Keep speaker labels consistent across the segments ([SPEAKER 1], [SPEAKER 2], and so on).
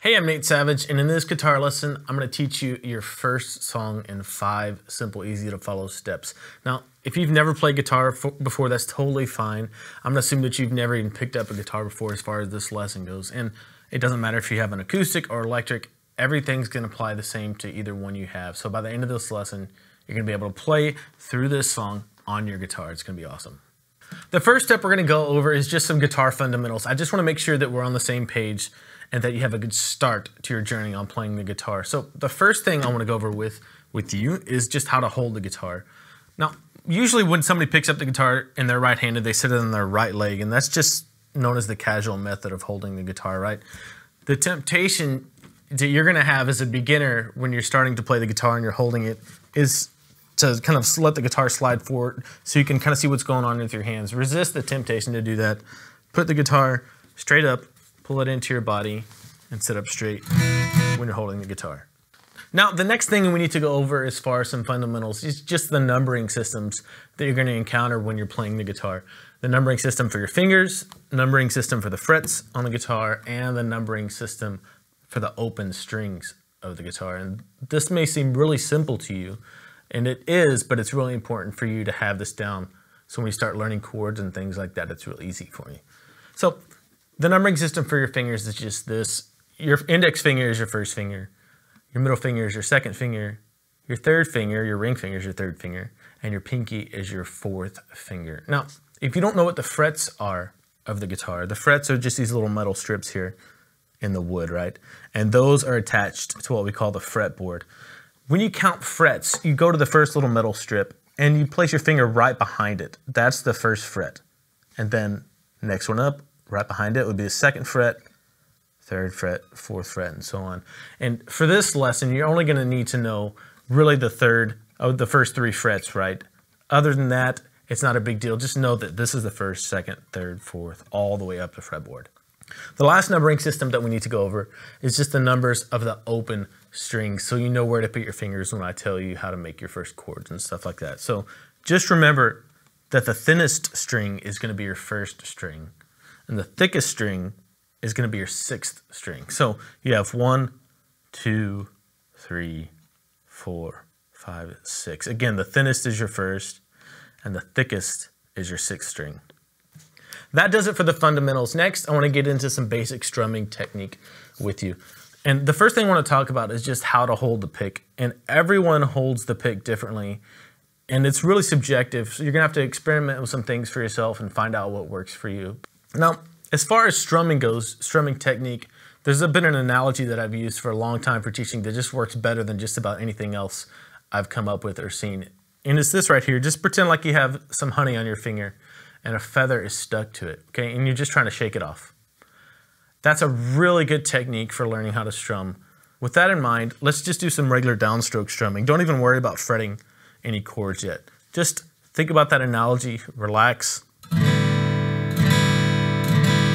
[SPEAKER 1] Hey, I'm Nate Savage, and in this guitar lesson, I'm going to teach you your first song in 5 simple, easy to follow steps. Now, if you've never played guitar before, that's totally fine. I'm going to assume that you've never even picked up a guitar before as far as this lesson goes. And it doesn't matter if you have an acoustic or electric, everything's going to apply the same to either one you have. So by the end of this lesson, you're going to be able to play through this song on your guitar. It's going to be awesome. The first step we're going to go over is just some guitar fundamentals. I just want to make sure that we're on the same page and that you have a good start to your journey on playing the guitar. So the first thing I want to go over with you is just how to hold the guitar. Now, usually when somebody picks up the guitar and they're right-handed, they sit it on their right leg, and that's just known as the casual method of holding the guitar, right? The temptation that you're going to have as a beginner when you're starting to play the guitar and you're holding it is to kind of let the guitar slide forward so you can kind of see what's going on with your hands. Resist the temptation to do that. Put the guitar straight up, pull it into your body, and sit up straight when you're holding the guitar. Now, the next thing we need to go over as far as some fundamentals is just the numbering systems that you're going to encounter when you're playing the guitar. The numbering system for your fingers, numbering system for the frets on the guitar, and the numbering system for the open strings of the guitar. And this may seem really simple to you, and it is, but it's really important for you to have this down. So when you start learning chords and things like that, it's real easy for you. So the numbering system for your fingers is just this. Your index finger is your first finger. Your middle finger is your second finger. Your third finger, your ring finger, is your third finger. And your pinky is your fourth finger. Now, if you don't know what the frets are of the guitar, the frets are just these little metal strips here in the wood, right? And those are attached to what we call the fretboard. When you count frets, you go to the first little metal strip and you place your finger right behind it. That's the first fret. And then next one up, right behind it would be the second fret, third fret, fourth fret, and so on. And for this lesson, you're only going to need to know really the first 3 frets, right? Other than that, it's not a big deal. Just know that this is the first, second, third, fourth, all the way up the fretboard. The last numbering system that we need to go over is just the numbers of the open strings, so you know where to put your fingers when I tell you how to make your first chords and stuff like that. So just remember that the thinnest string is going to be your first string, and the thickest string is going to be your 6th string. So you have 1, 2, 3, 4, 5, 6. Again, the thinnest is your first, and the thickest is your 6th string. That does it for the fundamentals. Next, I want to get into some basic strumming technique with you. And the first thing I want to talk about is just how to hold the pick. And everyone holds the pick differently, and it's really subjective. So you're going to have to experiment with some things for yourself and find out what works for you. Now, as far as strumming goes, strumming technique, there's been an analogy that I've used for a long time for teaching that just works better than just about anything else I've come up with or seen. And it's this right here. Just pretend like you have some honey on your finger and a feather is stuck to it, okay? And you're just trying to shake it off. That's a really good technique for learning how to strum. With that in mind, let's just do some regular downstroke strumming. Don't even worry about fretting any chords yet. Just think about that analogy, relax,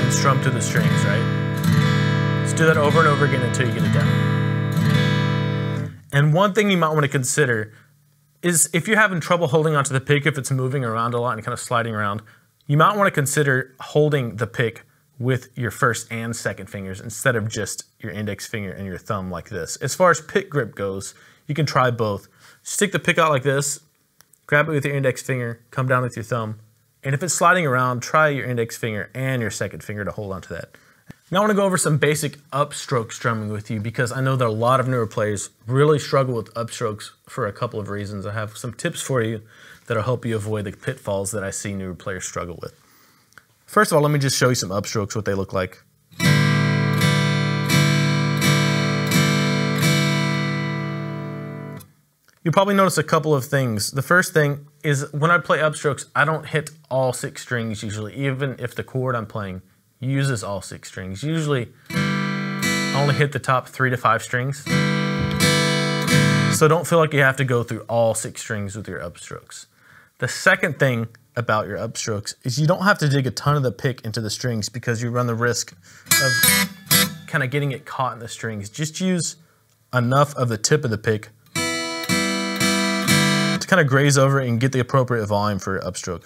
[SPEAKER 1] and strum to the strings, right? Just do that over and over again until you get it down. And one thing you might want to consider is if you're having trouble holding onto the pick, if it's moving around a lot and kind of sliding around, you might want to consider holding the pick with your first and second fingers instead of just your index finger and your thumb like this. As far as pick grip goes, you can try both. Stick the pick out like this, grab it with your index finger, come down with your thumb, and if it's sliding around, try your index finger and your second finger to hold onto that. Now I want to go over some basic upstroke strumming with you because I know that a lot of newer players really struggle with upstrokes for a couple of reasons. I have some tips for you that'll help you avoid the pitfalls that I see newer players struggle with. First of all, let me just show you some upstrokes, what they look like. You'll probably notice a couple of things. The first thing is when I play upstrokes, I don't hit all 6 strings usually, even if the chord I'm playing uses all 6 strings. Usually, I only hit the top 3 to 5 strings. So don't feel like you have to go through all 6 strings with your upstrokes. The second thing about your upstrokes is you don't have to dig a ton of the pick into the strings because you run the risk of kind of getting it caught in the strings. Just use enough of the tip of the pick to kind of graze over it and get the appropriate volume for your upstroke.